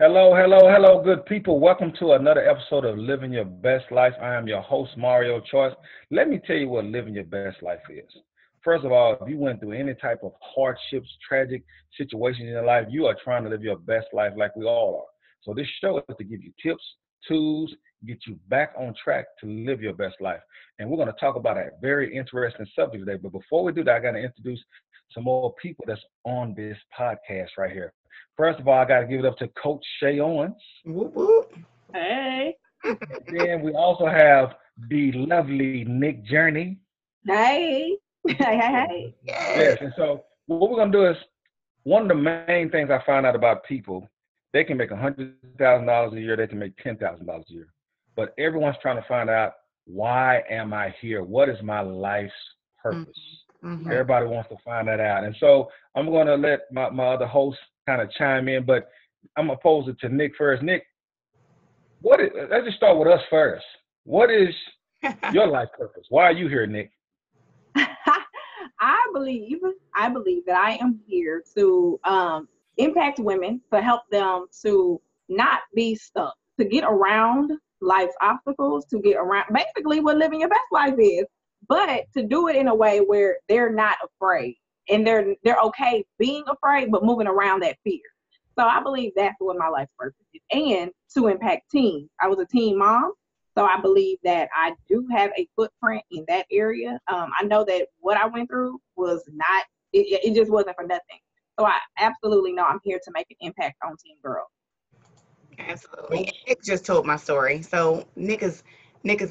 Hello, hello, hello, good people. Welcome to another episode of Living Your Best Life. I am your host, Mario Choice. Let me tell you what living your best life is. First of all, if you went through any type of hardships, tragic situations in your life, you are trying to live your best life like we all are. So this show is to give you tips, tools, get you back on track to live your best life. And we're going to talk about a very interesting subject today. But before we do that, I got to introduce some more people that's on this podcast right here. First of all, I got to give it up to Coach Shay Owens. Whoop, whoop. Hey. And then we also have the lovely Nick Journey. Hey. Hey. Yes, Yes. and so what we're gonna do is one of the main things I find out about people, they can make $100,000 a year, they can make $10,000 a year, but everyone's trying to find out why am I here? What is my life's purpose? Mhm. Everybody wants to find that out, and so I'm gonna let my other host kind of chime in, but I'm gonna pose it to Nick first. Nick, let's just start with us first. What is your life purpose? Why are you here, Nick? I believe that I am here to impact women, to help them to not be stuck, to get around life's obstacles, to get around basically what living your best life is, but to do it in a way where they're not afraid and they're okay being afraid, but moving around that fear. So I believe that's what my life's purpose is, and to impact teens. I was a teen mom. So I believe that I do have a footprint in that area. I know that what I went through was not, it just wasn't for nothing. So I absolutely know I'm here to make an impact on teen girls. Absolutely. And Nick just told my story. So Nick is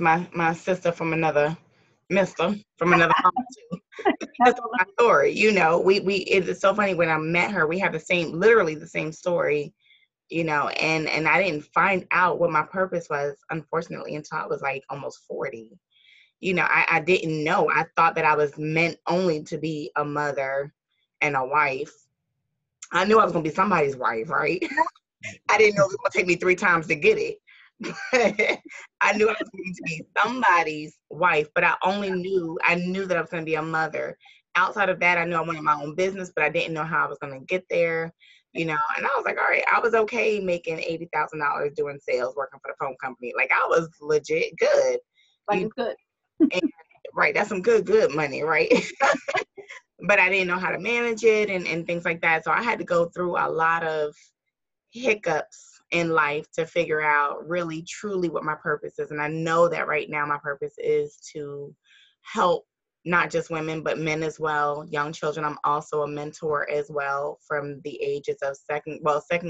my sister from another mister from another mom too. He just told my story. We it's so funny when I met her, we have literally the same story, and I didn't find out what my purpose was, unfortunately, until I was like almost 40. I didn't know. I thought that I was meant only to be a mother and a wife. I knew I was gonna be somebody's wife, right? I didn't know it was gonna take me 3 times to get it. But I knew I was going to be somebody's wife, but I knew that I was gonna be a mother. Outside of that, I knew I wanted my own business, but I didn't know how I was gonna get there. And I was like, all right, I was okay making $80,000 doing sales, working for the phone company. Like I was legit good. Like You it's good. and, right, that's some good money, right? But I didn't know how to manage it and things like that. So I had to go through a lot of hiccups in life to figure out really truly what my purpose is. And I know that right now my purpose is to help not just women but men as well, young children. I'm also a mentor as well from the ages of second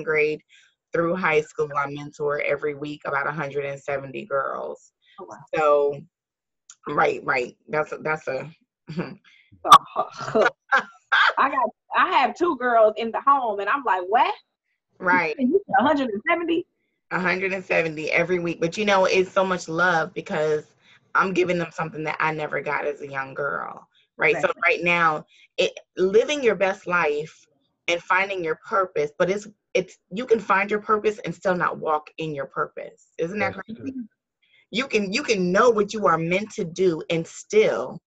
grade through high school. I mentor every week about 170 girls. Oh, wow. So right, that's a So, I have two girls in the home, and I'm like, what? right. You said 170? 170 every week. But it's so much love because I'm giving them something that I never got as a young girl. Right. Right. So right now, living your best life and finding your purpose, but it's you can find your purpose and still not walk in your purpose. Isn't that That's crazy? true. You can know what you are meant to do and still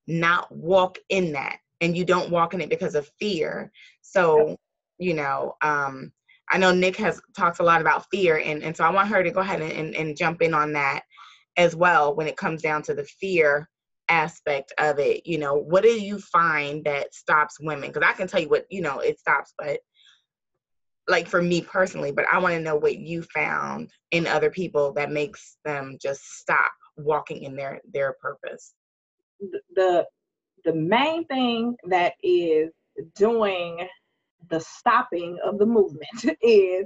not walk in that. And you don't walk in it because of fear. Yep. So, you know, um, I know Nick has talks a lot about fear, and so I want her to go ahead and jump in on that as well when it comes down to the fear aspect of it. What do you find that stops women? Because I can tell you what, it stops, but like for me personally, but I want to know what you found in other people that makes them just stop walking in their purpose. The the main thing that is doing the stopping of the movement is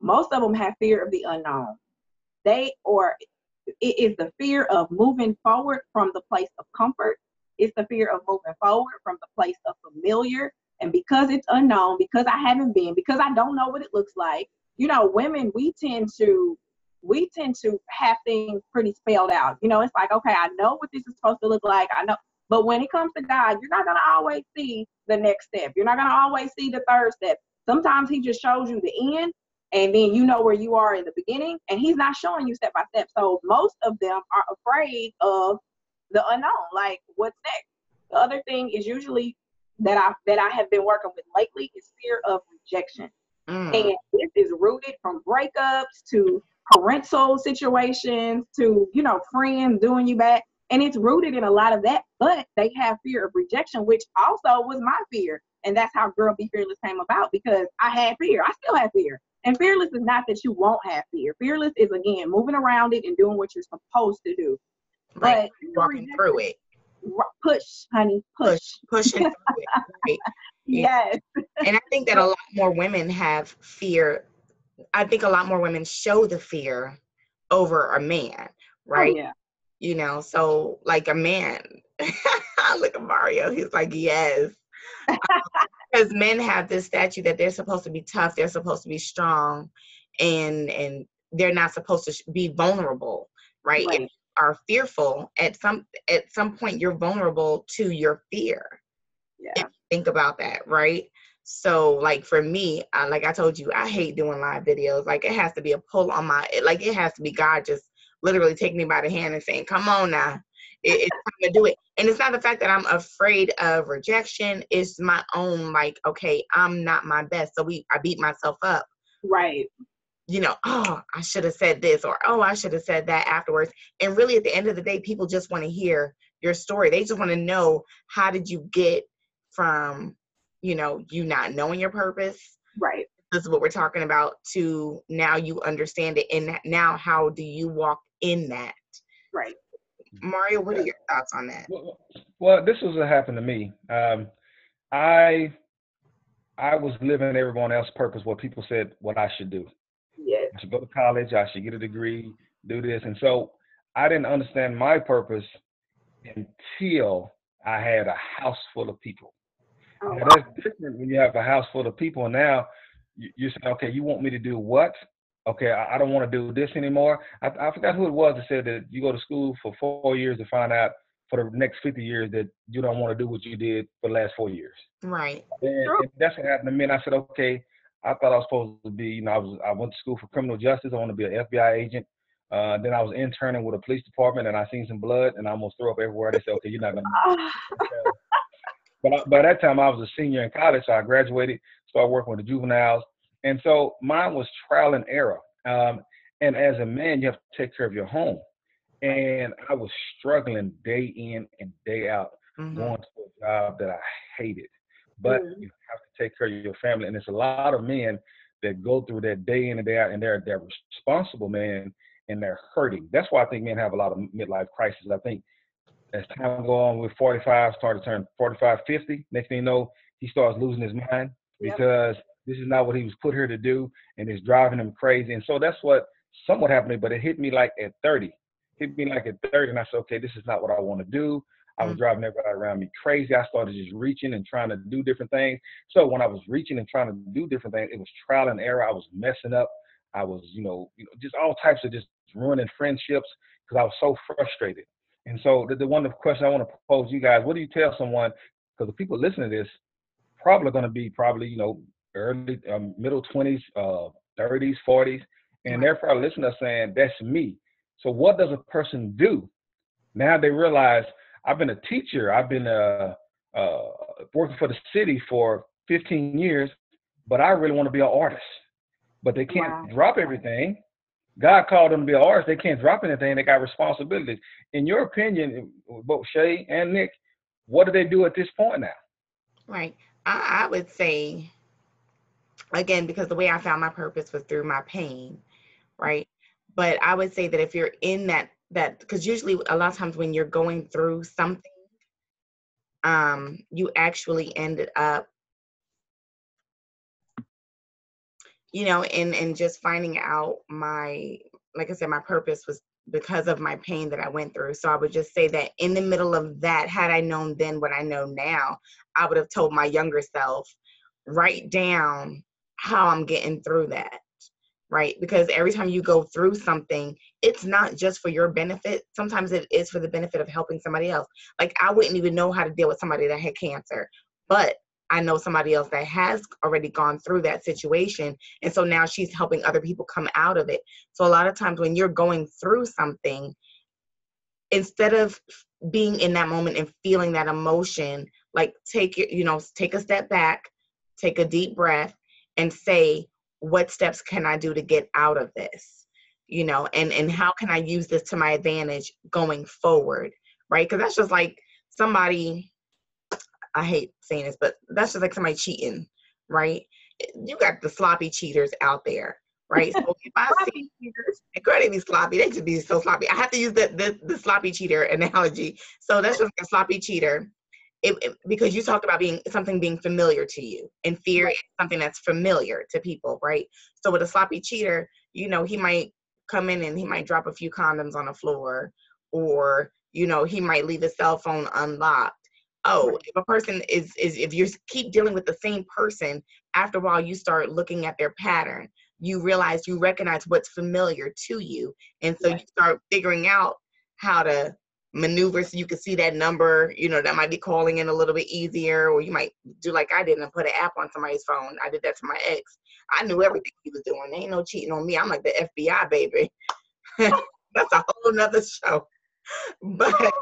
most of them have fear of the unknown. It is the fear of moving forward from the place of comfort. It's the fear of moving forward from the place of familiar. And because it's unknown, because I haven't been, because I don't know what it looks like, women, we tend to have things pretty spelled out. It's like, okay, I know what this is supposed to look like. I know. But when it comes to God, you're not going to always see the next step. You're not going to always see the third step. Sometimes he just shows you the end, and then you know where you are in the beginning, and he's not showing you step by step. So most of them are afraid of the unknown, like what's next. The other thing is usually that I have been working with lately is fear of rejection. And this is rooted from breakups to parental situations to, you know, friends doing you bad. And it's rooted in a lot of that, but they have fear of rejection, which also was my fear. And that's how Girl Be Fearless came about, because I had fear. I still have fear. And fearless is not that you won't have fear. Fearless is, again, moving around it and doing what you're supposed to do. Right. But walking through it. Push, honey, pushing through it. Right. Yes. And I think that a lot more women have fear. I think a lot more women show the fear over a man, right? Oh, yeah. You know, so like a man, look at Mario, he's like, yes. Because men have this statue that they're supposed to be tough, they're supposed to be strong, and they're not supposed to be vulnerable, right? If you are fearful, at some point you're vulnerable to your fear. Yeah. If you think about that, right? So like for me, like I told you, I hate doing live videos. Like it has to be a pull on like it has to be God just literally taking me by the hand and saying, come on now, it's time to do it. And it's not the fact that I'm afraid of rejection. It's my own, like, okay, I'm not my best. So I beat myself up. Right. You know, oh, I should have said this, or, oh, I should have said that afterwards. And really at the end of the day, people just want to hear your story. They just want to know, how did you get from, you know, you not knowing your purpose? Right. This is what we're talking about, to now you understand it. And now how do you walk in that? Right. Mario, what are your thoughts on that? Well, this was what happened to me. I was living everyone else's purpose, what people said what I should do. Yes. I should go to college, I should get a degree, do this. And so I didn't understand my purpose until I had a house full of people. Oh, now, that's different when you have a house full of people. And now you're saying, okay, you want me to do what? Okay, I don't want to do this anymore. I forgot who it was that said that you go to school for 4 years to find out for the next 50 years that you don't want to do what you did for the last 4 years. Right. And that's what happened to me. And I said, okay, I thought I was supposed to be, you know, I went to school for criminal justice. I want to be an FBI agent. Then I was interning with a police department, and I seen some blood, and I almost threw up everywhere. They said, okay, you're not going to. But by that time, I was a senior in college, so I graduated, started working with the juveniles. And so mine was trial and error. And as a man, you have to take care of your home. And I was struggling day in and day out, going to a job that I hated. But you have to take care of your family. And there's a lot of men that go through that day in and day out, and they're responsible, man, and they're hurting. That's why I think men have a lot of midlife crises. I think as time go on, with 45, start to turn 45, 50, next thing you know, he starts losing his mind because this is not what he was put here to do, and it's driving him crazy. And so that's what somewhat happened to me, but it hit me like at 30. And I said, okay, this is not what I want to do. I was driving everybody around me crazy. I started just reaching and trying to do different things. So when I was reaching and trying to do different things, it was trial and error. I was messing up. I was, you know, just all types of just ruining friendships because I was so frustrated. And so the one of the questions I want to pose you guys, what do you tell someone? Because the people listening to this probably going to be you know, early, middle 20s, 30s, 40s. And they're probably listening to saying, that's me. So what does a person do? Now they realize, I've been a teacher. I've been working for the city for 15 years, but I really want to be an artist. But they can't drop everything. God called them to be an artist. They can't drop anything. They got responsibilities. In your opinion, both Shay and Nick, what do they do at this point now? Right. I would say, again, because the way I found my purpose was through my pain, right? But I would say that if you're in that because usually a lot of times when you're going through something, you actually ended up, you know, and just finding out like I said, my purpose was because of my pain that I went through. So I would just say that in the middle of that, had I known then what I know now, I would have told my younger self, write down how I'm getting through that. Right? Because every time you go through something, it's not just for your benefit. Sometimes it is for the benefit of helping somebody else. Like I wouldn't even know how to deal with somebody that had cancer, but I know somebody else that has already gone through that situation. And so now she's helping other people come out of it. So a lot of times when you're going through something, instead of being in that moment and feeling that emotion, like take a step back, take a deep breath, and say, what steps can I do to get out of this? You know, and how can I use this to my advantage going forward, right? Because that's just like somebody, I hate saying this, but that's just like somebody cheating, right? You got the sloppy cheaters out there, right? So if I see girl, they be sloppy, they just be so sloppy. I have to use the sloppy cheater analogy. So that's just like a sloppy cheater. Because you talked about being familiar to you, and fear is something that's familiar to people, right? So with a sloppy cheater, you know, he might come in and he might drop a few condoms on the floor, or, you know, he might leave his cell phone unlocked. Oh, if a person is if you keep dealing with the same person, after a while you start looking at their pattern. You recognize what's familiar to you, and so you start figuring out how to maneuver so you can see that number, you know, that might be calling in a little bit easier, or you might do like I did and put an app on somebody's phone. I did that to my ex. I knew everything he was doing. There ain't no cheating on me. I'm like the FBI, baby. That's a whole nother show. But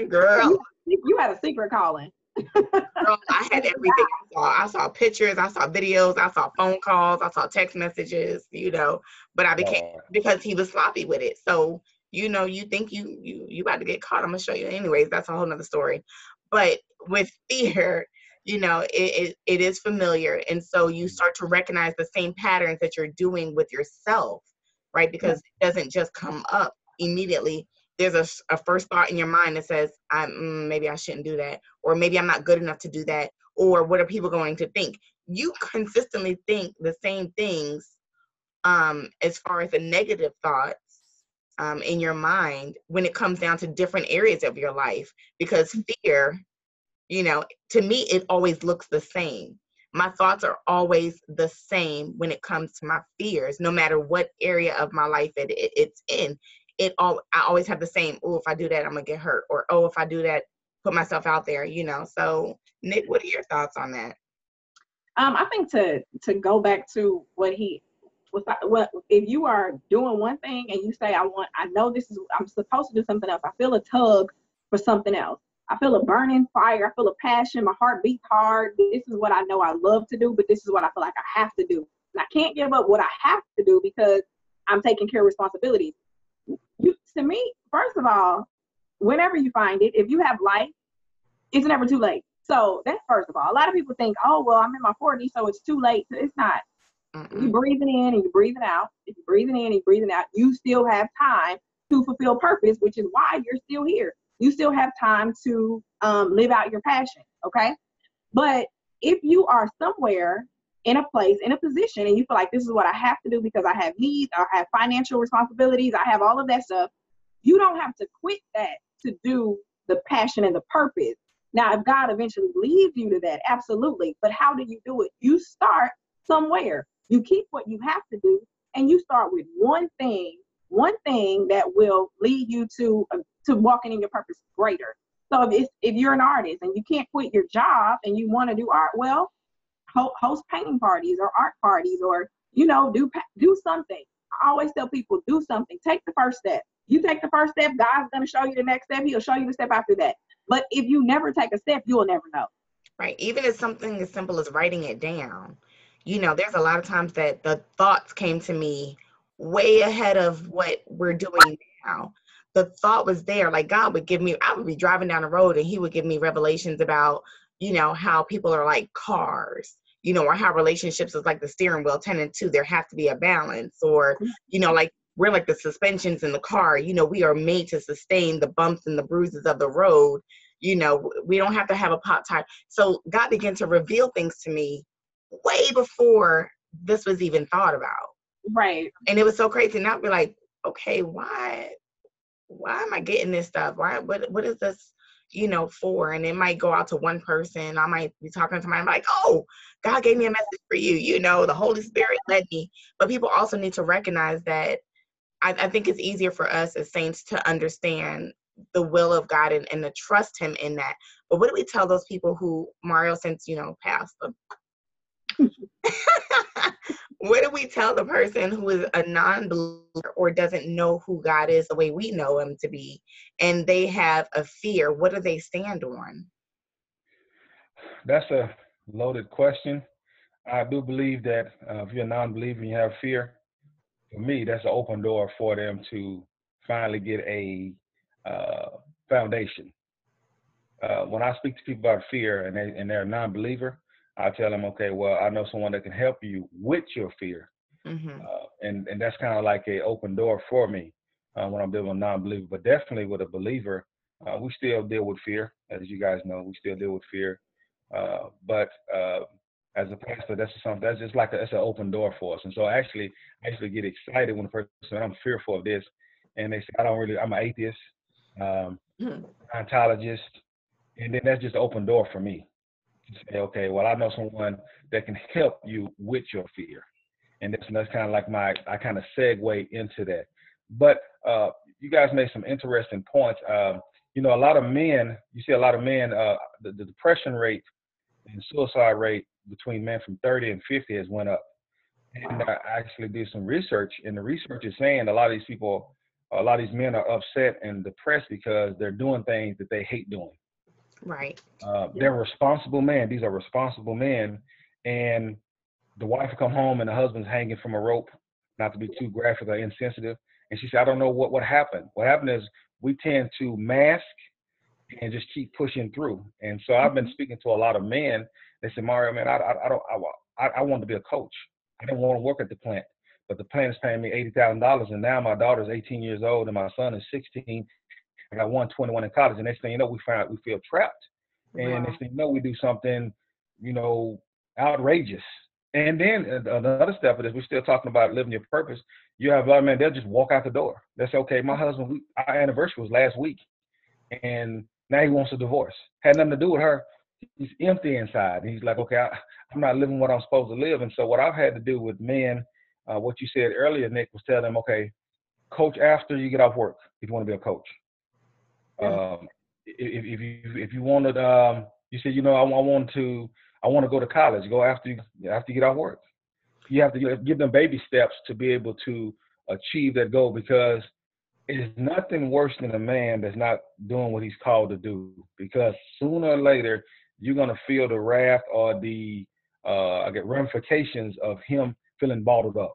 girl, you had a secret calling. Girl, I had everything. I saw pictures, I saw videos, I saw phone calls, I saw text messages, you know, but I became, because he was sloppy with it. So, you know, you think you about to get caught. I'm gonna show you anyways. That's a whole nother story. But with fear, you know, it is familiar. And so you start to recognize the same patterns that you're doing with yourself, right? Because it doesn't just come up immediately. There's a first thought in your mind that says, maybe I shouldn't do that, or maybe I'm not good enough to do that, or what are people going to think? You consistently think the same things as far as the negative thoughts in your mind when it comes down to different areas of your life, because fear, you know, to me, it always looks the same. My thoughts are always the same when it comes to my fears, no matter what area of my life it's in. I always have the same, oh, if I do that, I'm gonna get hurt, or oh, if I do that, put myself out there, you know. So Nick, what are your thoughts on that? I think to go back to what if you are doing one thing and you say, I know I'm supposed to do something else. I feel a tug for something else. I feel a burning fire. I feel a passion. My heart beats hard. This is what I know I love to do, but this is what I feel like I have to do. And I can't give up what I have to do because I'm taking care of responsibilities. To me, first of all, whenever you find it, if you have life, it's never too late. So that's first of all. A lot of people think, oh, well, I'm in my 40s, so it's too late. It's not. You're breathing in and you're breathing out. If you're breathing in and you're breathing out, you still have time to fulfill purpose, which is why you're still here. You still have time to live out your passion, okay? But if you are somewhere in a place, in a position, and you feel like this is what I have to do because I have needs, I have financial responsibilities, I have all of that stuff, you don't have to quit that to do the passion and the purpose. Now, if God eventually leads you to that, absolutely. But how do you do it? You start somewhere. You keep what you have to do, and you start with one thing that will lead you to walking in your purpose greater. So if you're an artist and you can't quit your job and you want to do art, well, host painting parties or art parties, or, you know, do something. I always tell people, do something. Take the first step. You take the first step, God's going to show you the next step. He'll show you the step after that. But if you never take a step, you will never know. Right. Even if something as simple as writing it down, you know, there's a lot of times that the thoughts came to me way ahead of what we're doing now. The thought was there. Like God would give me, I would be driving down the road and he would give me revelations about, you know, how people are like cars, you know, or how relationships is like the steering wheel, 10 and 2, there has to be a balance, or, you know, like we're like the suspensions in the car, you know, we are made to sustain the bumps and the bruises of the road. You know, we don't have to have a pop tire. So God began to reveal things to me way before this was even thought about. Right. And it was so crazy. And I'd be like, okay, why am I getting this stuff? What is this, you know, for? And it might go out to one person. I might be talking to somebody, I'm like, oh, God gave me a message for you. You know, the Holy Spirit led me. But people also need to recognize that I think it's easier for us as saints to understand the will of God and to trust him in that. But what do we tell those people who, Mario, since, you know, passed them, what do we tell the person who is a non-believer or doesn't know who God is the way we know him to be, and they have a fear? What do they stand on? That's a loaded question. I do believe that if you're a non-believer and you have fear, for me, that's an open door for them to finally get a foundation. When I speak to people about fear and they're a non-believer, I tell them, okay, well, I know someone that can help you with your fear, Mm-hmm. and that's kind of like a open door for me when I'm dealing with a non-believer. But definitely with a believer, we still deal with fear, as you guys know. We still deal with fear, but as a pastor, that's something that's just like that's an open door for us. And so I actually get excited when the person says, I'm fearful of this, and they say, I'm an atheist, Mm-hmm. Scientologist, and then that's just an open door for me to say, okay, well, I know someone that can help you with your fear. And that's kind of like I kind of segue into that. But you guys made some interesting points. A lot of men, you see a lot of men, the depression rate and suicide rate between men from 30 and 50 has went up. And I actually did some research, and the research is saying a lot of these men are upset and depressed because they're doing things that they hate doing. Right. They're responsible men. These are responsible men, and the wife will come home and the husband's hanging from a rope, not to be too graphic or insensitive. And she said, I don't know what happened. What happened is we tend to mask and just keep pushing through. And so I've been speaking to a lot of men. They said, Mario, man, I wanted to be a coach. I didn't want to work at the plant, but the plant is paying me $80,000. And now my daughter's 18 years old and my son is 16. I got 121 in college. And next thing you know, we feel trapped. And next thing you know, we do something, outrageous. And then another step of this, we're still talking about living your purpose. You have a lot of men, they'll just walk out the door. They say, okay, my husband, our anniversary was last week, and now he wants a divorce. Had nothing to do with her. He's empty inside. He's like, okay, I'm not living what I'm supposed to live. And so what I've had to do with men, what you said earlier, Nick, was tell them, okay, coach after you get off work if you want to be a coach. If you wanted, you said, I want to go to college. Go after you get off work. You have to give them baby steps to be able to achieve that goal, because it is nothing worse than a man that's not doing what he's called to do. Because sooner or later, you're going to feel the wrath or the ramifications of him feeling bottled up.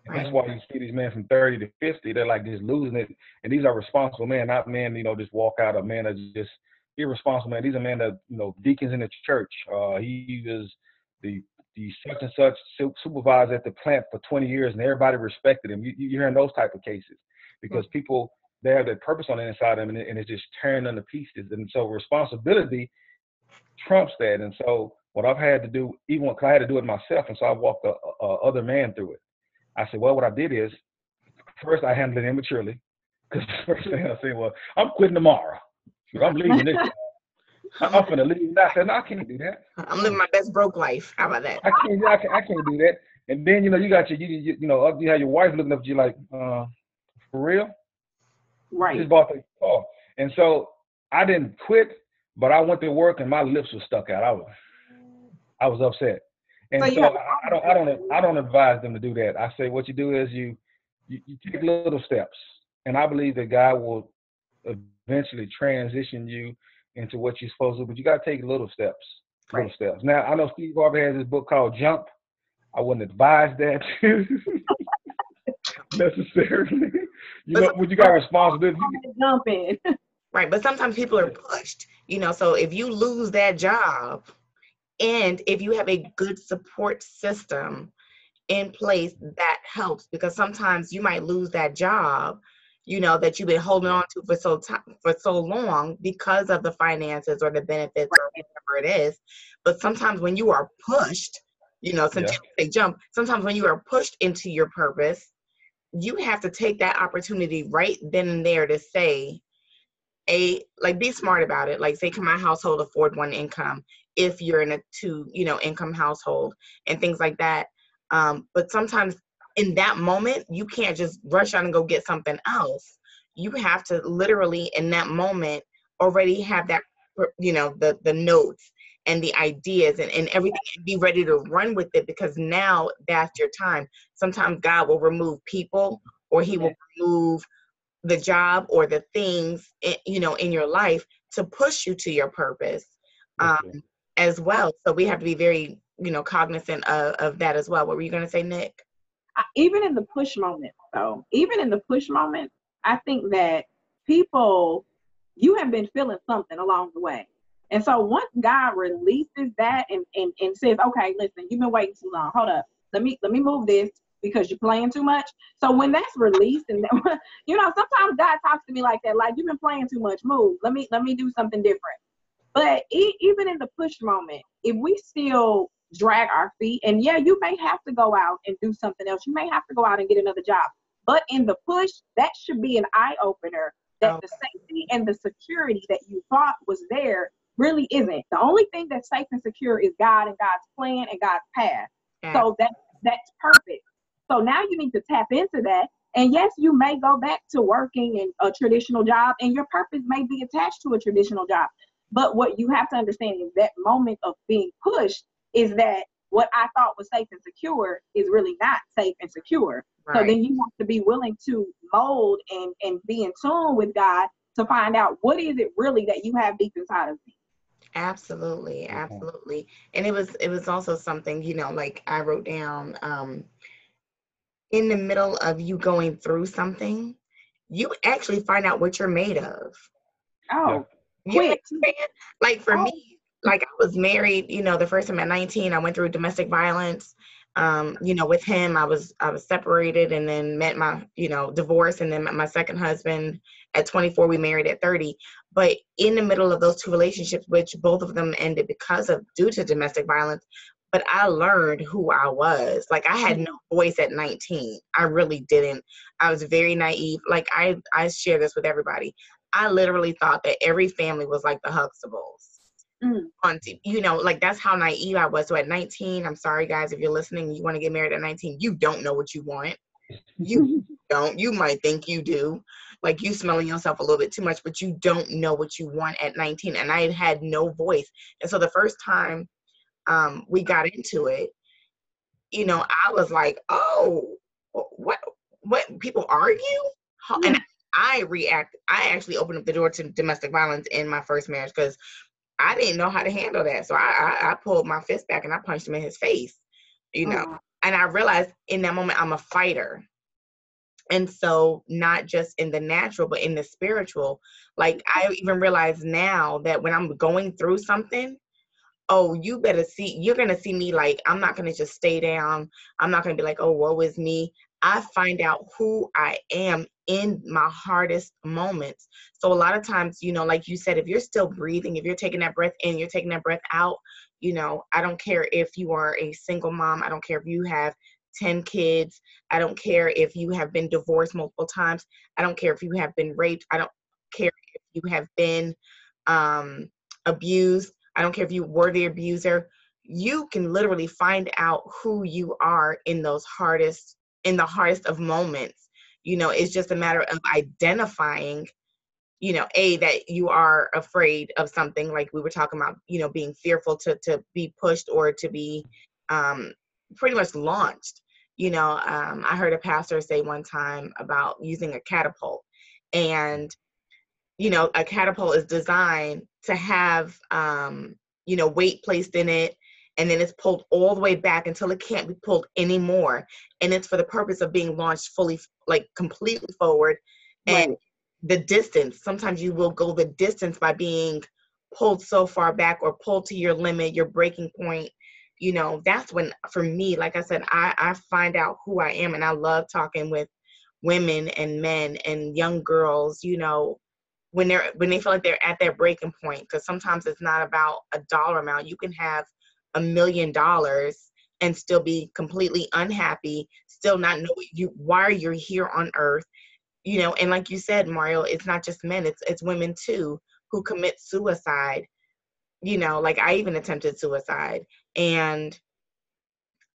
And that's why you see these men from 30 to 50, they're like just losing it. And these are responsible men, not men, just walk out, or men that just irresponsible men. These are men that, deacons in the church. He was the such and such supervisor at the plant for 20 years and everybody respected him. You're hearing those type of cases because people, they have that purpose on the inside of them and it's just tearing them to pieces. And so responsibility trumps that. And so what I've had to do, even because I had to do it myself, and so I walked other man through it. I said, well, what I did is, first I handled it immaturely, because the first thing I said, well, I'm quitting tomorrow. I'm leaving this. I'm going to leave. I said, no, I can't do that. I'm living my best broke life. How about that? I can't do that. And then, you got you have your wife looking up at you like, for real? Right. You just bought the car. And so I didn't quit, but I went to work and my lips were stuck out. I was upset. And so I don't advise them to do that. I say what you do is you take little steps, and I believe that God will eventually transition you into what you're supposed to. But you got to take little steps. Right. Little steps. Now I know Steve Harvey has this book called Jump. I wouldn't advise that necessarily. When you got responsibility. Jump in. Right, but sometimes people are pushed. So if you lose that job, and if you have a good support system in place, that helps, because sometimes you might lose that job, that you've been holding on to for so long because of the finances or the benefits or whatever it is. But sometimes when you are pushed, since they jump, sometimes when you are pushed into your purpose, you have to take that opportunity right then and there to say, be smart about it. Like, say, can my household afford one income if you're in a two, income household and things like that. But sometimes in that moment, you can't just rush out and go get something else. You have to literally in that moment already have that, the notes and the ideas and everything, and be ready to run with it, because now that's your time. Sometimes God will remove people, or he will remove the job or the things, in your life to push you to your purpose as well. So we have to be very cognizant of that as well. What were you going to say, Nick? Even in the push moment, though, I think that people, you have been feeling something along the way. And so once God releases that and says, okay, listen, you've been waiting too long. Hold up. Let me move this because you're playing too much. So when that's released, and sometimes God talks to me like that, like, you've been playing too much. Move. Let me do something different. But even in the push moment, if we still drag our feet, and yeah, you may have to go out and do something else. You may have to go out and get another job. But in the push, that should be an eye opener that the safety and the security that you thought was there really isn't. The only thing that's safe and secure is God and God's plan and God's path. Yeah. So that's perfect. So now you need to tap into that. And yes, you may go back to working in a traditional job, and your purpose may be attached to a traditional job. But what you have to understand is that moment of being pushed is that what I thought was safe and secure is really not safe and secure. Right. So then you have to be willing to mold and be in tune with God to find out what is it really that you have deep inside of me. Absolutely. And it was also something, like I wrote down, in the middle of you going through something, you actually find out what you're made of. Oh, quick. Like for me, like I was married, the first time at 19, I went through domestic violence. With him, I was separated, and then met my, divorce, and then met my second husband at 24. We married at 30. But in the middle of those two relationships, which both of them ended due to domestic violence, but I learned who I was. Like, I had no voice at 19. I really didn't. I was very naive. Like, I share this with everybody. I literally thought that every family was like the Huxtables. On TV, like that's how naive I was. So at 19, I'm sorry guys, if you're listening, you want to get married at 19, you don't know what you want. You don't. You might think you do. Like, you smelling yourself a little bit too much, but you don't know what you want at 19. And I had no voice. And so the first time we got into it, I was like, oh, what people argue? And I actually opened up the door to domestic violence in my first marriage because I didn't know how to handle that. So I pulled my fist back and I punched him in his face, and I realized in that moment I'm a fighter. And so not just in the natural, but in the spiritual, like I even realize now that when I'm going through something, you're going to see me, like, I'm not going to just stay down. I'm not going to be like, oh, woe is me. I find out who I am in my hardest moments. So a lot of times, like you said, if you're still breathing, if you're taking that breath in, you're taking that breath out, I don't care if you are a single mom. I don't care if you have 10 kids. I don't care if you have been divorced multiple times. I don't care if you have been raped. I don't care if you have been abused. I don't care if you were the abuser. You can literally find out who you are in the hardest of moments. It's just a matter of identifying, that you are afraid of something, like we were talking about, being fearful to be pushed or to be pretty much launched. I heard a pastor say one time about using a catapult, and a catapult is designed to have, weight placed in it, and then it's pulled all the way back until it can't be pulled anymore. And it's for the purpose of being launched fully, like completely forward. And right. The distance, sometimes you will go the distance by being pulled so far back or pulled to your limit, your breaking point. That's when, for me, like I said, I find out who I am. And I love talking with women and men and young girls, when they feel like they're at their breaking point, because sometimes it's not about a dollar amount. You can have $1 million and still be completely unhappy, still not know why you're here on earth, and like you said, Mario, it's not just men, it's women too who commit suicide. Like I even attempted suicide, and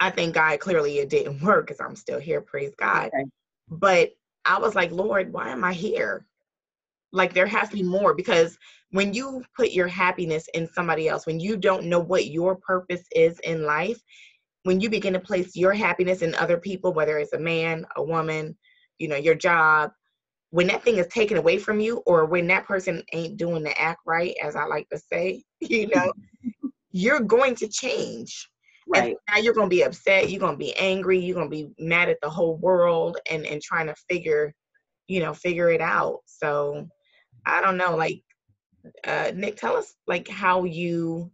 I thank God clearly it didn't work because I'm still here, praise God. Okay. But I was like, Lord, why am I here? Like, there has to be more, because when you put your happiness in somebody else, when you don't know what your purpose is in life, when you begin to place your happiness in other people, whether it's a man, a woman, your job, when that thing is taken away from you, or when that person ain't doing the act right, as I like to say, you're going to change. Right. And now you're going to be upset. You're going to be angry. You're going to be mad at the whole world and trying to figure it out. So I don't know, like, Nick, tell us like how you,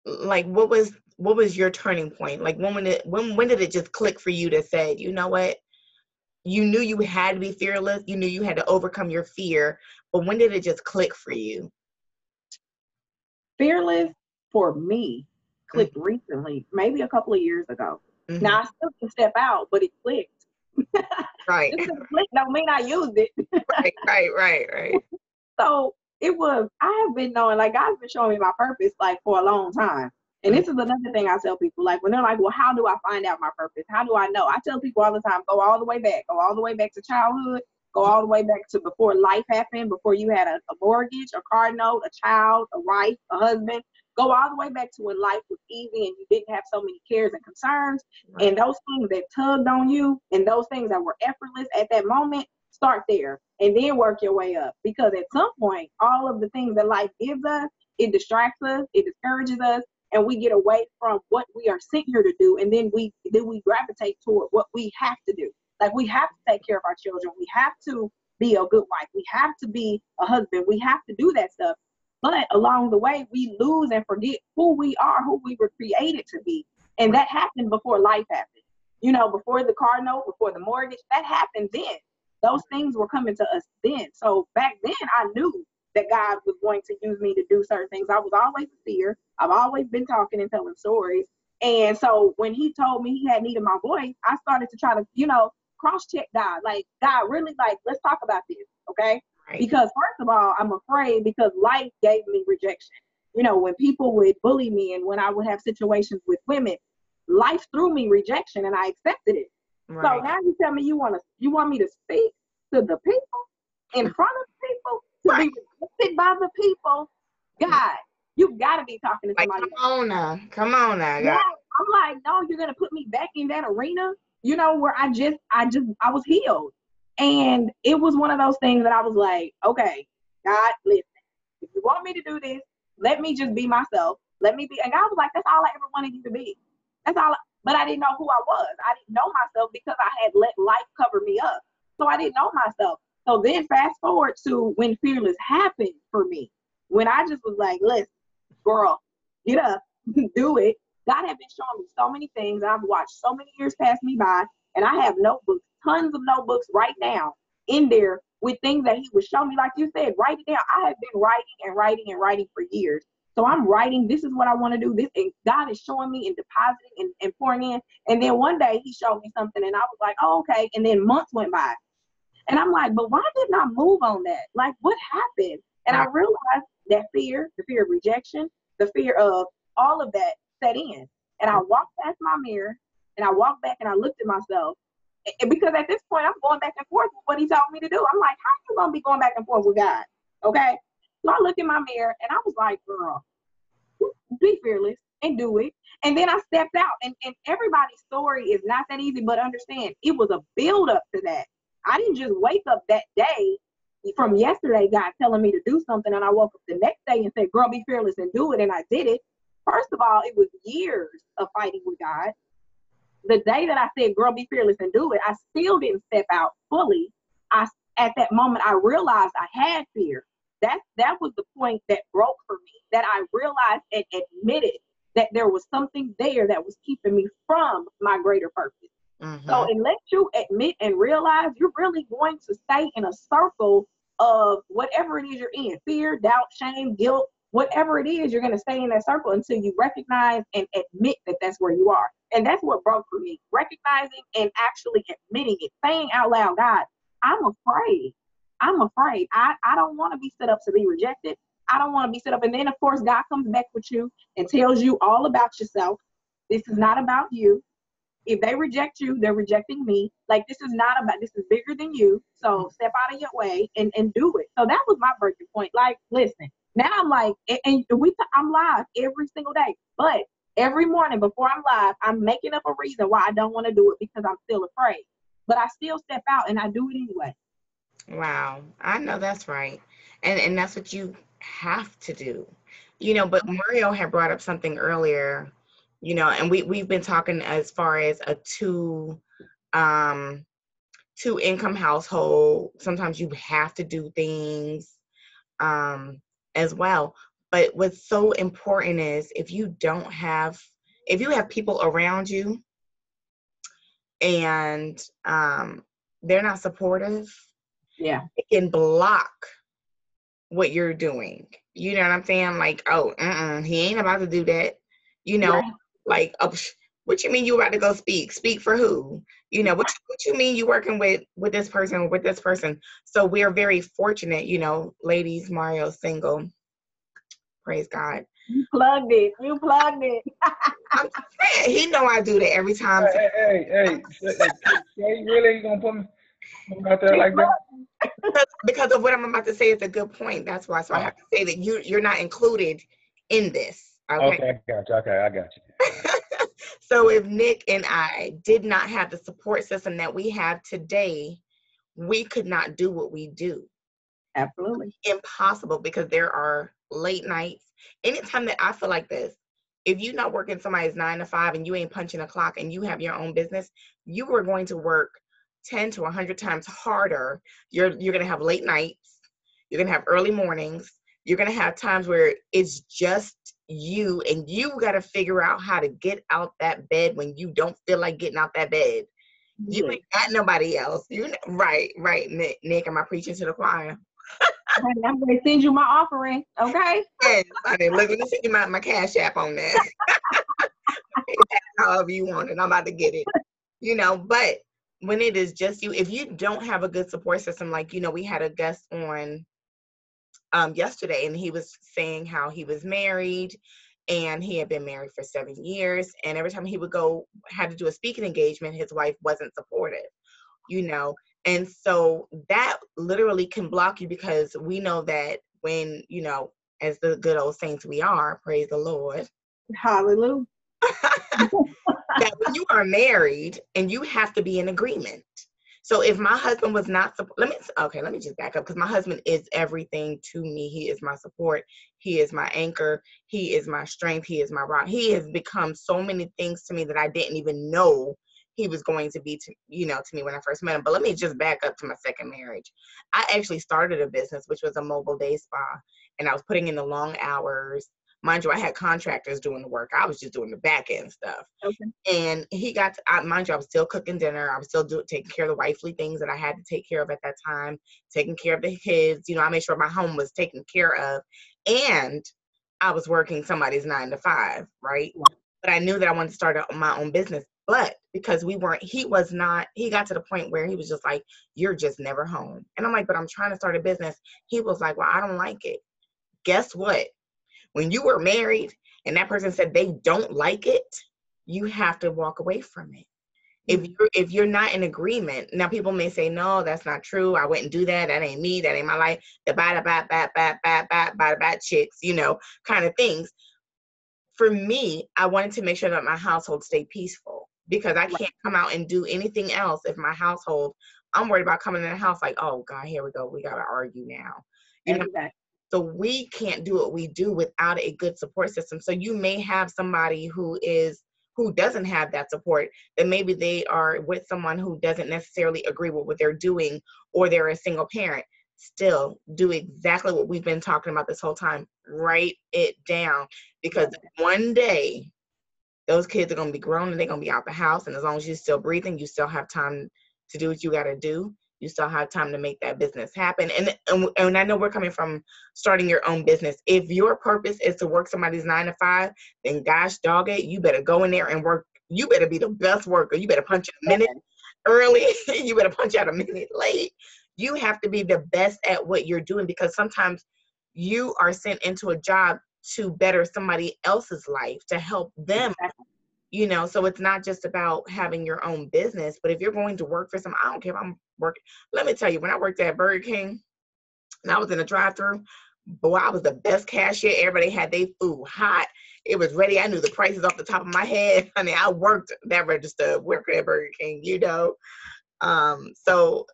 like, what was your turning point? Like when did it just click for you to say, you know what? You knew you had to be fearless. You knew you had to overcome your fear. But when did it just click for you? Fearless for me clicked recently, maybe a couple of years ago. Mm-hmm. Now I still can step out, but it clicked. Right. Just 'cause it clicked don't mean I used it. Right. So it was, I have been knowing, like, God's been showing me my purpose, like, for a long time. And this is another thing I tell people, like, when they're like, well, how do I find out my purpose? How do I know? I tell people all the time, go all the way back to childhood, go all the way back to before life happened, before you had a mortgage, a car note, a child, a wife, a husband. Go all the way back to when life was easy and you didn't have so many cares and concerns. Right. And those things that tugged on you and those things that were effortless at that moment, start there and then work your way up. Because at some point, all of the things that life gives us, it distracts us, it discourages us, and we get away from what we are sent here to do. And then we gravitate toward what we have to do. Like, we have to take care of our children. We have to be a good wife. We have to be a husband. We have to do that stuff. But along the way, we lose and forget who we are, who we were created to be. And that happened before life happened. You know, before the car note, before the mortgage, that happened then. Those things were coming to us then. So back then, I knew that God was going to use me to do certain things. I was always a seer. I've always been talking and telling stories. And so when he told me he had need of my voice, I started to try to, cross-check God. Like, God, really, like, let's talk about this, okay? Right. Because first of all, I'm afraid because life gave me rejection. You know, when people would bully me and when I would have situations with women, life threw me rejection and I accepted it. Right. So now you tell me you want me to speak to the people in front of the people, to be rejected by the people. God, you gotta be talking to somebody. Like, come on now, God. Yeah, I'm like, no, you're gonna put me back in that arena, where I was healed. And it was one of those things that I was like, okay, God, listen, if you want me to do this, let me just be myself. Let me be. And God was like, that's all I ever wanted you to be. That's all. But I didn't know who I was. I didn't know myself because I had let life cover me up. So I didn't know myself. So then fast forward to when Fearless happened for me. When I just was like, listen, girl, get up, do it. God had been showing me so many things. I've watched so many years pass me by. And I have notebooks, tons of notebooks right now in there with things that he would show me. Like you said, write it down. I have been writing for years. So I'm writing, this is what I want to do. This, and God is showing me and depositing and pouring in. And then one day he showed me something and I was like, oh, okay. And then months went by. And I'm like, but why didn't I move on that? Like, what happened? And I realized that fear, the fear of rejection, the fear of all of that set in. And I walked past my mirror and I walked back and I looked at myself. And because at this point, I'm going back and forth with what he told me to do. I'm like, how you going to be going back and forth with God? Okay. So I looked in my mirror and I was like, girl, be fearless and do it. And then I stepped out and everybody's story is not that easy, but understand it was a build up to that. I didn't just wake up that day from yesterday, God telling me to do something. And I woke up the next day and said, girl, be fearless and do it. And I did it. First of all, it was years of fighting with God. The day that I said, girl, be fearless and do it, I still didn't step out fully. At that moment, I realized I had fear. That was the point that broke for me, that I realized and admitted that there was something there that was keeping me from my greater purpose. Mm-hmm. So unless you admit and realize, you're really going to stay in a circle of whatever it is you're in, fear, doubt, shame, guilt, whatever it is, you're going to stay in that circle until you recognize and admit that that's where you are. And that's what broke for me, recognizing and actually admitting it, saying out loud, God, I'm afraid. I don't want to be set up to be rejected. I don't want to be set up. And then, of course, God comes back with you and tells you all about yourself. This is not about you. If they reject you, they're rejecting me. Like, this is bigger than you. So step out of your way and do it. So that was my breaking point. Like, listen, now I'm like, I'm live every single day. But every morning before I'm live, I'm making up a reason why I don't want to do it because I'm still afraid. But I still step out and I do it anyway. Wow. I know that's right. And that's what you have to do. But Mario had brought up something earlier you know, and we've been talking as far as a two income household. Sometimes you have to do things as well. But what's so important is if you have people around you and they're not supportive, Yeah. it can block what you're doing. You know what I'm saying? Like, oh, he ain't about to do that. You know, Right. like, oh, what you mean you about to go speak? Speak for who? You know, what you mean you working with this person or with this person? So we're very fortunate, you know, ladies, Mario's single. Praise God. You plugged it. You plugged it. I'm just saying, he know I do that every time. Hey, you really ain't gonna put me out there like that? Because of what I'm about to say is a good point. That's why. So I have to say that you're not included in this. Okay, I got you. Okay, I got you. So if Nick and I did not have the support system that we have today, we could not do what we do. Absolutely. Impossible, because there are late nights. Anytime that I feel like this, if you're not working somebody's 9 to 5 and you ain't punching a clock and you have your own business, you are going to work 10 to 100 times harder. You're going to have late nights. You're going to have early mornings. You're going to have times where it's just you, and you got to figure out how to get out that bed when you don't feel like getting out that bed. You ain't got nobody else. Right, Nick, am I preaching to the choir? I'm going to send you my offering, okay? Yes, honey, look, let me send you my Cash App on that. However you want it, I'm about to get it. You know, but when it is just you, if you don't have a good support system, like, you know, we had a guest on yesterday, and he was saying how he was married and he had been married for 7 years, and every time he would had to do a speaking engagement, his wife wasn't supportive, you know. And so that literally can block you, because we know that when, you know, as the good old saints we are, praise the Lord. Hallelujah. That when you are married and you have to be in agreement. So if my husband was not, let me just back up, because my husband is everything to me. He is my support. He is my anchor. He is my strength. He is my rock. He has become so many things to me that I didn't even know he was going to be to me when I first met him. But let me just back up to my second marriage. I actually started a business, which was a mobile day spa, and I was putting in the long hours. Mind you, I had contractors doing the work. I was just doing the back end stuff. Okay. And he got mind you, I was still cooking dinner. I was still taking care of the wifely things that I had to take care of at that time, taking care of the kids. You know, I made sure my home was taken care of. And I was working somebody's 9 to 5, right? Yeah. But I knew that I wanted to start my own business. But because he got to the point where he was just like, you're just never home. And I'm like, but I'm trying to start a business. He was like, well, I don't like it. Guess what? When you were married and that person said they don't like it, you have to walk away from it. If you're not in agreement, now people may say, no, that's not true. I wouldn't do that. That ain't me. That ain't my life. The bad chicks, you know, kind of things. For me, I wanted to make sure that my household stayed peaceful, because I can't come out and do anything else if my household, I'm worried about coming in the house like, oh God, here we go. We got to argue now. You know? Exactly. So we can't do what we do without a good support system. So you may have somebody who doesn't have that support, that maybe they are with someone who doesn't necessarily agree with what they're doing, or they're a single parent. Still do exactly what we've been talking about this whole time. Write it down, because one day those kids are going to be grown and they're going to be out the house. And as long as you're still breathing, you still have time to do what you got to do. You still have time to make that business happen. And I know we're coming from starting your own business. If your purpose is to work somebody's 9 to 5, then gosh dog it, you better go in there and work. You better be the best worker. You better punch a minute early. You better punch out a minute late. You have to be the best at what you're doing, because sometimes you are sent into a job to better somebody else's life, to help them. You know, so it's not just about having your own business, but if you're going to work for I don't care if I'm working. Let me tell you, when I worked at Burger King and I was in a drive-thru, boy, I was the best cashier. Everybody had their food hot. It was ready. I knew the prices off the top of my head. I mean, I worked that register, working at Burger King, you know. So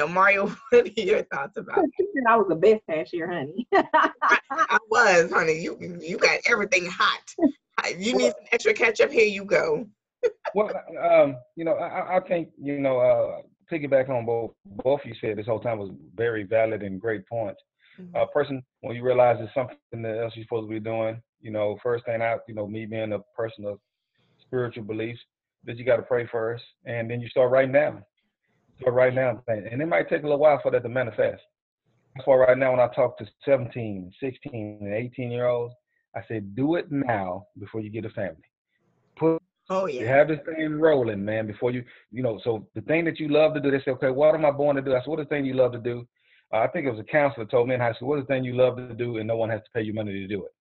Mario, what are your thoughts about that? I was the best cashier, honey. I was, honey. You got everything hot. You need some extra ketchup. Here you go. Well, I think, piggyback on both you said this whole time was very valid and great points. Person, when you realize there's something else you're supposed to be doing, first thing out, me being a person of spiritual beliefs, that you got to pray first, and then you start writing down. And it might take a little while for that to manifest. That's why right now when I talk to 17, 16, and 18-year-olds, I say, do it now before you get a family. You have this thing rolling, man, before so the thing that you love to do, they say, okay, what am I born to do? I said, what is the thing you love to do? I think it was a counselor told me in high school, what is the thing you love to do and no one has to pay you money to do it?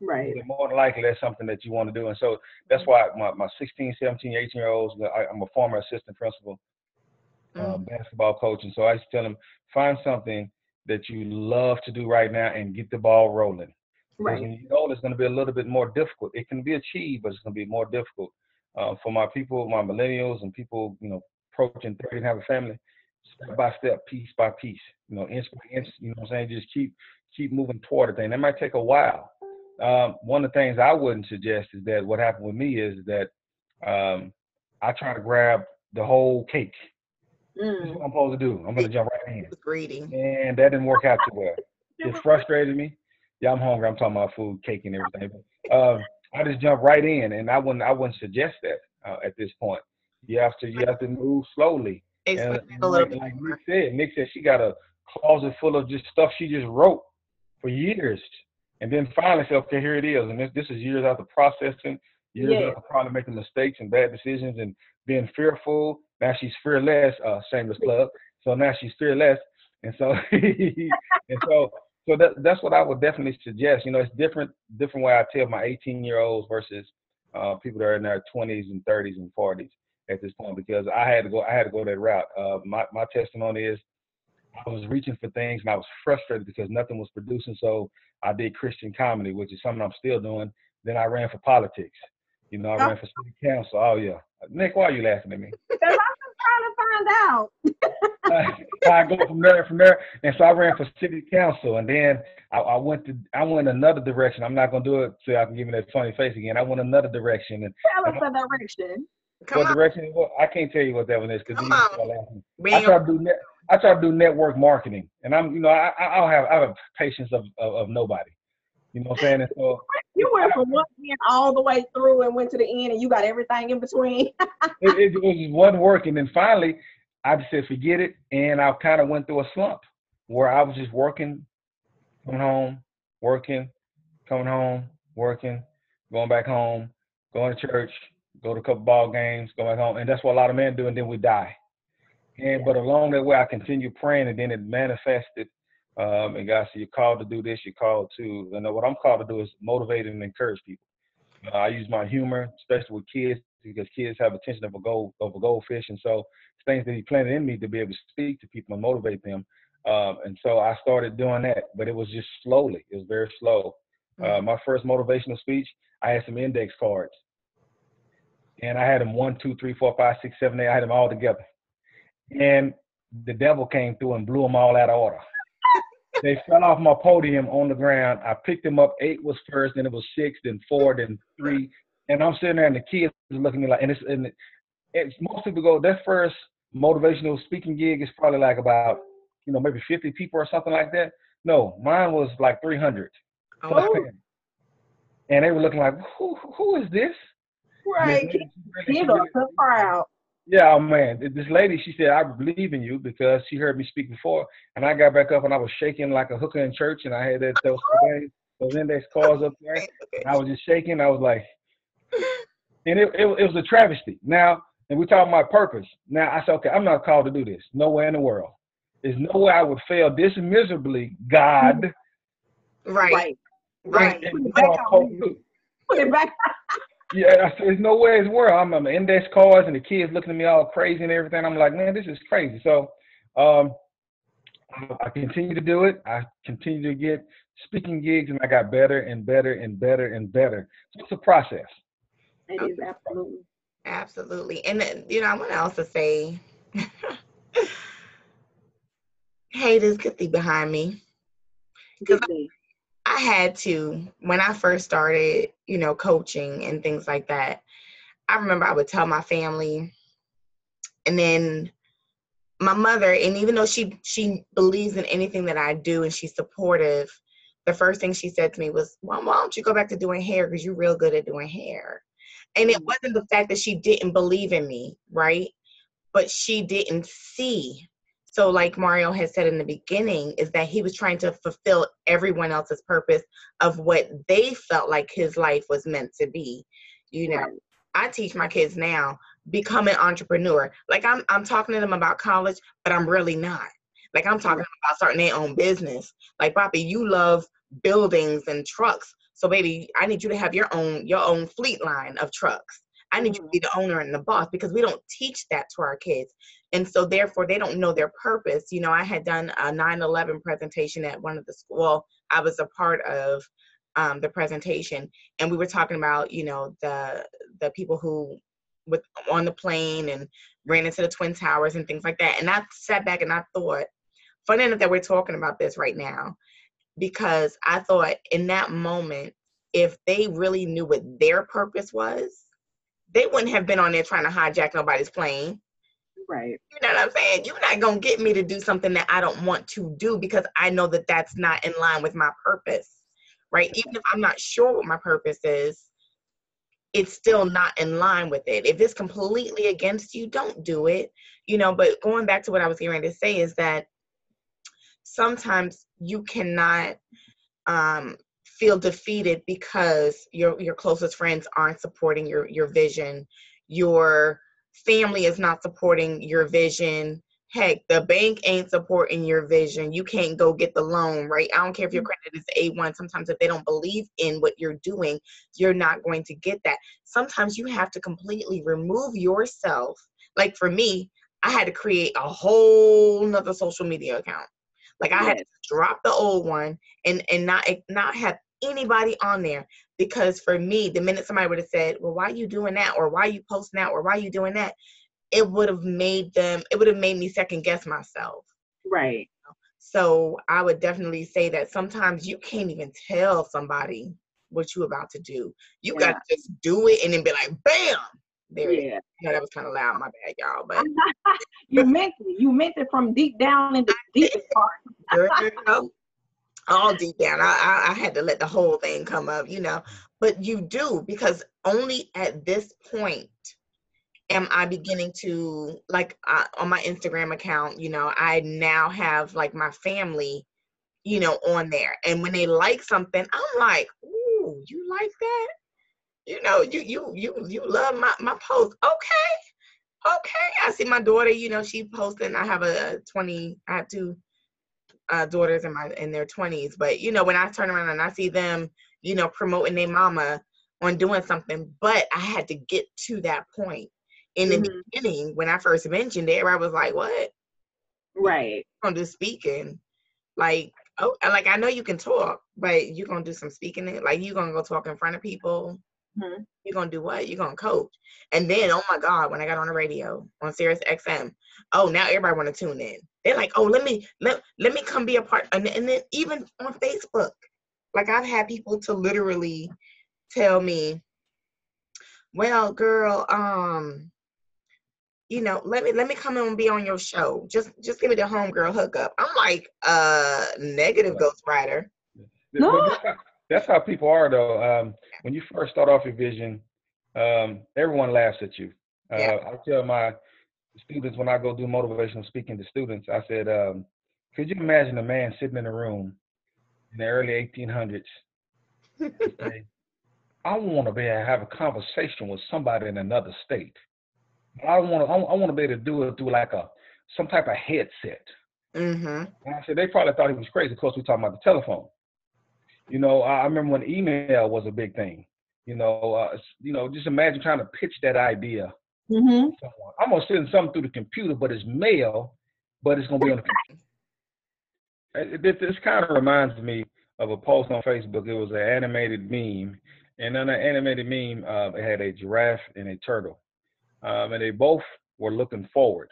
Right. More than likely, that's something that you want to do. And so that's why my 16, 17, 18-year-olds, I'm a former assistant principal, basketball coach. And so I used to tell them, find something that you love to do right now and get the ball rolling. Right. Because when you know it's going to be a little bit more difficult. It can be achieved, but it's going to be more difficult. For my people, my millennials and people, approaching 30 and have a family, step by step, piece by piece, inch by inch, you know what I'm saying? Just keep moving toward the thing. That might take a while. One of the things I wouldn't suggest is that what happened with me is that I try to grab the whole cake. That's what I'm supposed to do. I'm going to jump right in. Greedy. And that didn't work out too well. It frustrated me. Yeah, I'm hungry. I'm talking about food, cake, and everything. I just jump right in, and I wouldn't suggest that at this point. You have to move slowly. Explain and a little bit. Like Nick said she got a closet full of just stuff she just wrote for years, and then finally said, okay, here it is. And this is years after processing, years after probably making mistakes and bad decisions and being fearful. Now she's fearless. Shameless plug. So now she's fearless, and so So that's what I would definitely suggest. It's different way I tell my 18-year-olds versus people that are in their 20s and 30s and 40s at this point, because I had to go that route. My testimony is I was reaching for things and I was frustrated because nothing was producing. So I did Christian comedy, which is something I'm still doing. Then I ran for politics. I ran for city council. Oh yeah, Nick, why are you laughing at me? Because I'm just trying to find out. I go from there, and so I ran for city council, and then I went another direction. I'm not gonna do it so I can give me that funny face again. I went another direction, and tell us the direction. Direction? Well, I can't tell you what that one is because I try to do network marketing, and I have patience of nobody. You know what I'm saying? And so you went from one end all the way through and went to the end, and you got everything in between. it wasn't working, and finally I just said forget it, and I kind of went through a slump where I was just working, coming home, working, coming home, working, going back home, going to church, go to a couple ball games, go back home, and that's what a lot of men do, and then we die. But along that way, I continued praying, and then it manifested. And God said, "You're called to do this. You're called to." And what I'm called to do is motivate and encourage people. I use my humor, especially with kids, because kids have attention of a goldfish, and so it's things that He planted in me to be able to speak to people and motivate them. And so I started doing that, but it was just slowly. It was very slow. My first motivational speech, I had some index cards, and I had them 1, 2, 3, 4, 5, 6, 7, 8. I had them all together, and the devil came through and blew them all out of order. They fell off my podium on the ground. I picked them up. 8 was first, then it was 6, then 4, then 3. And I'm sitting there, and the kids looking at me like, and most people go, their first motivational speaking gig is probably like about, maybe 50 people or something like that. No, mine was like 300. Oh. And they were looking like, who is this? Right. Kids are so proud. Yeah, oh man, this lady, she said, I believe in you because she heard me speak before. And I got back up and I was shaking like a hooker in church, and I had those index cards up there. And I was just shaking. I was like, and it was a travesty. Now, and we talking about purpose. Now I said, okay, I'm not called to do this. Nowhere in the world. There's no way I would fail this miserably, God. Right. Put it back. Yeah, there's no way in the world. I'm index cards and the kids looking at me all crazy and everything. I'm like, man, this is crazy. So I continue to do it. I continue to get speaking gigs, and I got better and better and better and better. So it's a process. It is, absolutely. Absolutely. And then, I want to also say, haters get thee behind me. Because I had to, when I first started, coaching and things like that, I remember I would tell my family, and then my mother, and even though she believes in anything that I do and she's supportive, the first thing she said to me was, well, why don't you go back to doing hair, because you're real good at doing hair. And it wasn't the fact that she didn't believe in me, right? But she didn't see. So like Mario had said in the beginning, is that he was trying to fulfill everyone else's purpose of what they felt like his life was meant to be. Right. I teach my kids now, become an entrepreneur. Like I'm talking to them about college, but I'm really not. Like I'm talking about starting their own business. Like, Papi, you love buildings and trucks. So baby, I need you to have your own fleet line of trucks. I need you to be the owner and the boss, because we don't teach that to our kids. And so therefore they don't know their purpose. I had done a 9/11 presentation at one of the school. Well, I was a part of the presentation, and we were talking about, the people who on the plane and ran into the Twin Towers and things like that. And I sat back and I thought, funny enough that we're talking about this right now, because I thought in that moment, if they really knew what their purpose was, they wouldn't have been on there trying to hijack nobody's plane. Right. You know what I'm saying? You're not going to get me to do something that I don't want to do, because I know that that's not in line with my purpose, right? Even if I'm not sure what my purpose is, it's still not in line with it. If it's completely against you, don't do it. But going back to what I was getting ready to say is that sometimes you cannot feel defeated because your closest friends aren't supporting your vision. Your family is not supporting your vision. Heck, the bank ain't supporting your vision. You can't go get the loan, right? I don't care if your credit is A1. Sometimes if they don't believe in what you're doing, you're not going to get that. Sometimes you have to completely remove yourself. Like for me, I had to create a whole nother social media account. Like I had to drop the old one and not have anybody on there, because for me, the minute somebody would have said, well, why are you doing that? Or why are you posting that? Or why are you doing that? It would have made me second guess myself. Right. So I would definitely say that sometimes you can't even tell somebody what you're about to do. You got to just do it and then be like, bam, there it is. That was kind of loud, my bad, y'all. But you meant it from deep down in the deepest part. All deep down. I had to let the whole thing come up, but you do, because only at this point am I beginning to, like, on my Instagram account, I now have like my family, on there. And when they like something, I'm like, ooh, you like that? You love my post. Okay. I see my daughter, she posting. I have two daughters in their 20s, but when I turn around and I see them, promoting their mama on doing something, but I had to get to that point. In the beginning, when I first mentioned it, everybody was like, what? Right. You're gonna do speaking. Like, oh, like I know you can talk, but you're gonna do some speaking. Like, you're gonna go talk in front of people. You're gonna do what? You're gonna coach. And then, oh my God, when I got on the radio on Sirius XM, oh, now everybody wanna tune in. They're like, oh, let me come be a part. And then even on Facebook, like I've had people to literally tell me, well, girl, let me come in and be on your show. Just give me the homegirl hookup. I'm like, negative Ghost Rider. No. That's how people are, though. When you first start off your vision, everyone laughs at you. I tell my students when I go do motivational speaking to students, I said, could you imagine a man sitting in a room in the early 1800s and say, I want to be able to have a conversation with somebody in another state. I want to be able to do it through like some type of headset. And I said, they probably thought he was crazy because we're talking about the telephone. I remember when email was a big thing. Just imagine trying to pitch that idea. I'm gonna send something through the computer, but it's mail, but it's gonna be on the computer. This kind of reminds me of a post on Facebook. It was an animated meme, and on the animated meme, it had a giraffe and a turtle, and they both were looking forward.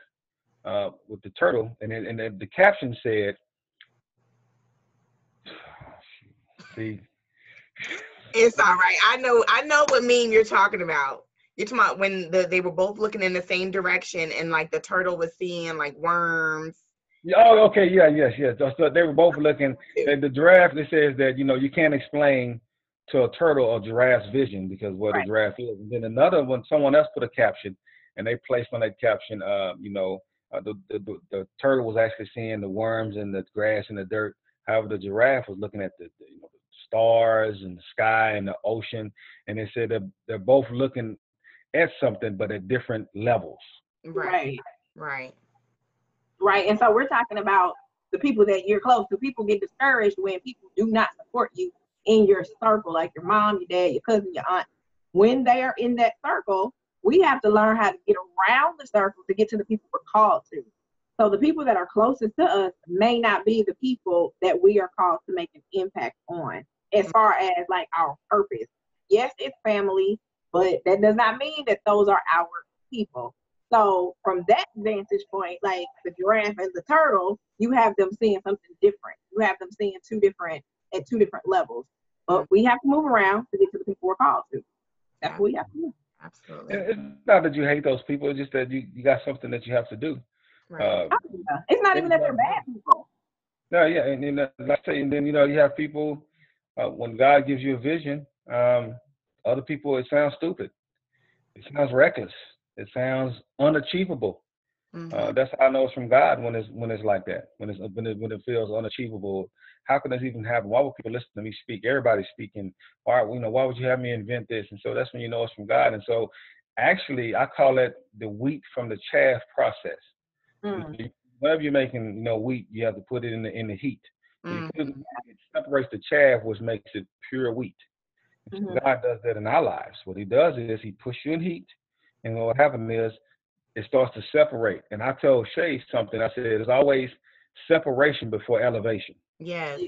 with the turtle, and the caption said, "See, It's all right. I know what meme you're talking about. You're talking about when they were both looking in the same direction, and like the turtle was seeing like worms. oh, okay, yeah, yes. So they were both looking. The giraffe. It says that you can't explain to a turtle or giraffe's vision because where the giraffe is. And then another one, someone else put a caption, and they placed on that caption, the turtle was actually seeing the worms and the grass and the dirt. However, the giraffe was looking at the stars and the sky and the ocean, and they said that they're both looking at something, but at different levels. Right. And so we're talking about the people that you're close to. People get discouraged when people do not support you in your circle, like your mom, your dad, your cousin, your aunt. When they are in that circle, we have to learn how to get around the circle to get to the people we're called to. So the people that are closest to us may not be the people that we are called to make an impact on as far as like our purpose. Yes, it's family, but that does not mean that those are our people. So from that vantage point, like the giraffe and the turtle, you have them seeing something different. You have them seeing two different levels. But we have to move around to get to the people we're called to. That's what we have to do. Absolutely. It's not that you hate those people; it's just that you got something that you have to do. Right. It's not even that they're bad people. No, yeah, and like I say, and then you have people when God gives you a vision. Other people, it sounds stupid. It sounds reckless. It sounds unachievable. Mm-hmm. That's how I know it's from God when it's like that. When it feels unachievable. How can this even happen? Why would people listen to me speak? Everybody's speaking. Why would you have me invent this? And so that's when you know it's from God. And so actually, I call it the wheat from the chaff process. Whenever you're making wheat, you have to put it in the heat. It separates the chaff, which makes it pure wheat. So God does that in our lives. What He does is He pushes you in heat, and what happens is it starts to separate. And I told Shay something. I said there's always separation before elevation. Yes.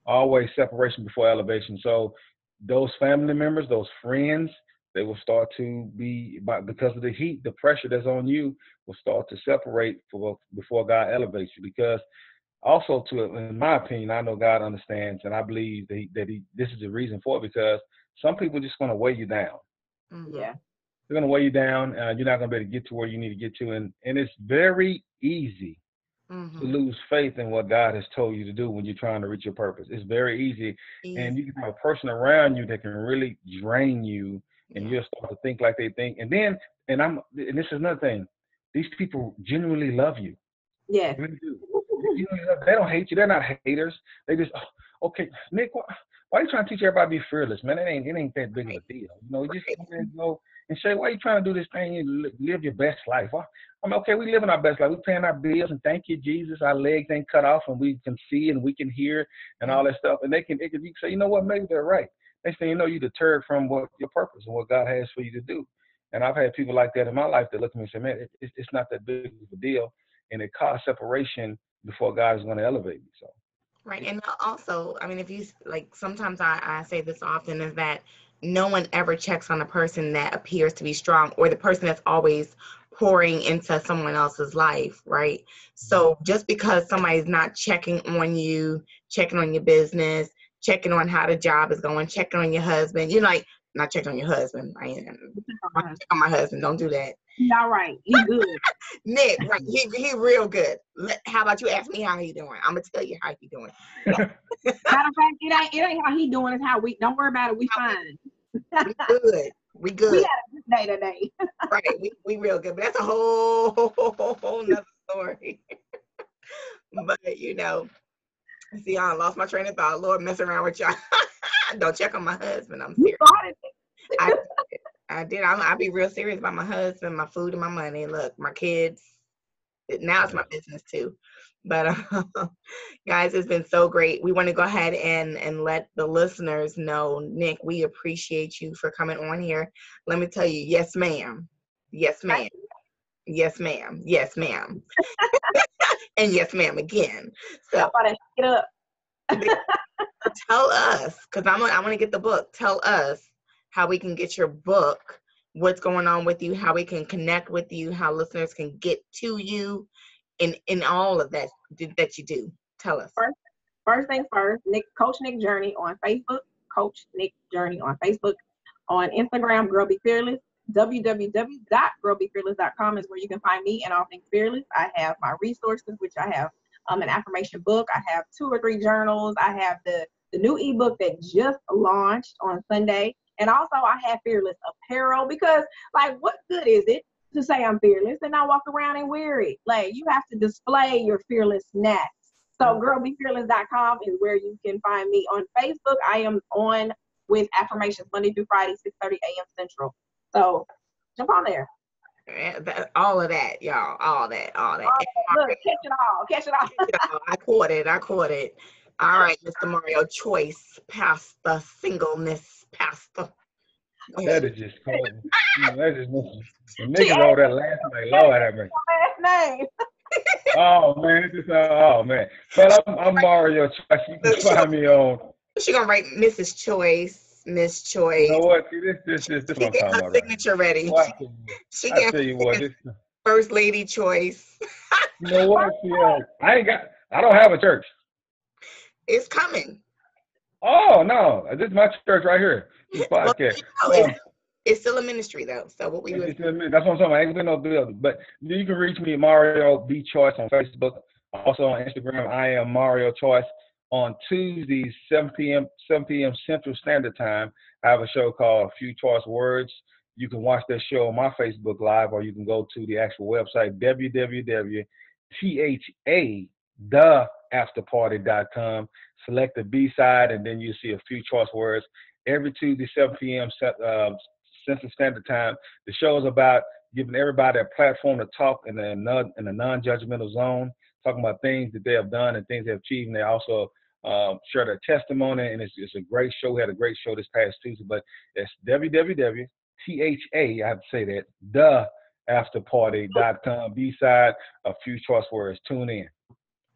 Always separation before elevation. So those family members, those friends, they will start to be, because of the heat, the pressure that's on you will start to separate before God elevates you. Because also, in my opinion, I know God understands, and I believe that this is the reason for it, because some people are just going to weigh you down. Yeah. They're going to weigh you down. You're not going to be able to get to where you need to get to. And it's very easy to lose faith in what God has told you to do when you're trying to reach your purpose. It's very easy. And you can have a person around you that can really drain you, and you'll start to think like they think. And then, and this is another thing, these people genuinely love you. Yes. They really do. They don't hate you. They're not haters. They just, okay, Nick, why are you trying to teach everybody to be fearless, man? It ain't that big of a deal. You just go and say, why are you trying to do this thing? You live your best life. I mean, okay, we living our best life. We're paying our bills, and thank you, Jesus. Our legs ain't cut off, and we can see and we can hear and all that stuff. And you can say, you know what? Maybe they're right. Next thing you know, you're deterred from what your purpose and what God has for you to do. And I've had people like that in my life that look at me and say, man, it's not that big of a deal, and it caused separation before God is going to elevate me. So. Right. And also, I mean, if you like, sometimes I say this often, is that no one ever checks on a person that appears to be strong, or the person that's always pouring into someone else's life. Right. So just because somebody's not checking on you, checking on your business, checking on how the job is going, checking on your husband, like, not checking on your husband. I ain't check on my husband. Don't do that. All right. He good. Nick, right? He real good. How about you ask me how he doing? I'm gonna tell you how he doing. Matter of fact, it ain't how he doing. It's how we. Don't worry about it. We fine. We good. We good. We had a good day today. Right. We real good. But that's a whole nother story. But see, I lost my train of thought. Lord, mess around with y'all. Don't check on my husband. I'm serious. I did. I'll be real serious about my husband, my food, and my money. Look, my kids. Now it's my business too. But guys, it's been so great. We want to go ahead and let the listeners know, Nick, we appreciate you for coming on here. Let me tell you, yes, ma'am. Yes, ma'am. Yes, ma'am. Yes, ma'am. And yes, ma'am again. So get up. Tell us, because I want to get the book. Tell us how we can get your book, what's going on with you, how we can connect with you, how listeners can get to you, in all of that that you do? Tell us. First things first, Coach Nick Journey on Facebook, Coach Nick Journey on Facebook. On Instagram, Girl Be Fearless. www.girlbefearless.com is where you can find me and all things fearless. I have my resources, which I have an affirmation book. I have 2 or 3 journals. I have the new ebook that just launched on Sunday. And also I have fearless apparel, because like, what good is it to say I'm fearless and not walk around and wear it? Like, you have to display your fearlessness. So girlbefearless.com is where you can find me. On Facebook, I am on with affirmations Monday through Friday, 6:30 a.m. Central. So jump on there. All of that, y'all. All that. Look, catch it all. I caught it. All right, Mr. Mario Choice, pastor, singleness, pastor. That is just cold. That is the nigga wrote that last name. Lord have mercy. Last name. Oh man, But I'm Mario Choice. You can find me on. She gonna write Mrs. Choice, Miss Choice. You know what? See, this She what I'm get talking her about. signature ready. Right. She I get tell you what, First Lady Choice. you know what? See, I don't have a church. It's coming. Oh no, this is my church right here. This podcast. It's still a ministry though. So what we do? That's what I'm saying. I ain't been no building, but you can reach me Mario B Choice on Facebook. Also on Instagram, I am Mario Choice. On Tuesdays, 7 p.m. Central Standard Time, I have a show called A Few Choice Words. You can watch that show on my Facebook Live, or you can go to the actual website, www.theafterparty.com. Select the B-side, and then you see A Few Choice Words. Every Tuesday, 7 p.m. Central Standard Time. The show is about giving everybody a platform to talk in a non-judgmental zone, talking about things that they have done and things they have achieved. And they also share their testimony, and it's a great show. We had a great show this past Tuesday, but it's www.I have to say that, theafterparty.com. B-side, A Few Choice Words. Tune in.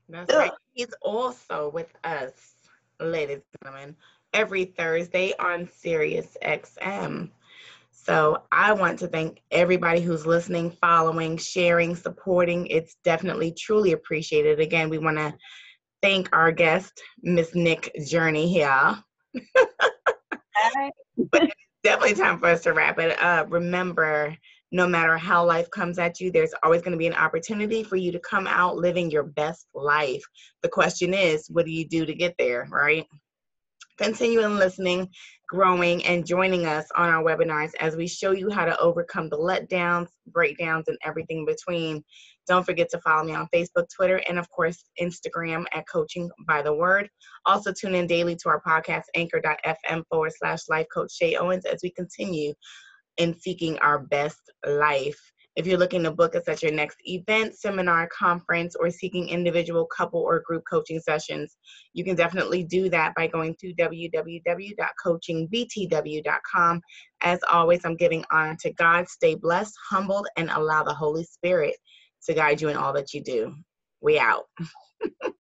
That's right. He's also with us, ladies and gentlemen, every Thursday on Sirius XM. So I want to thank everybody who's listening, following, sharing, supporting. It's definitely, truly appreciated. Again, we want to thank our guest, Miss Nick Journey here. But it's definitely time for us to wrap it up. Remember, no matter how life comes at you, there's always going to be an opportunity for you to come out living your best life. The question is, what do you do to get there, right? Continuing listening, growing, and joining us on our webinars as we show you how to overcome the letdowns, breakdowns, and everything in between. Don't forget to follow me on Facebook, Twitter, and of course, Instagram at Coaching by the Word. Also tune in daily to our podcast, anchor.fm/Life Coach Shay Owens, as we continue in seeking our best life. If you're looking to book us at your next event, seminar, conference, or seeking individual, couple, or group coaching sessions, you can definitely do that by going to www.coachingbtw.com. As always, I'm giving honor to God. Stay blessed, humbled, and allow the Holy Spirit to guide you in all that you do. We out.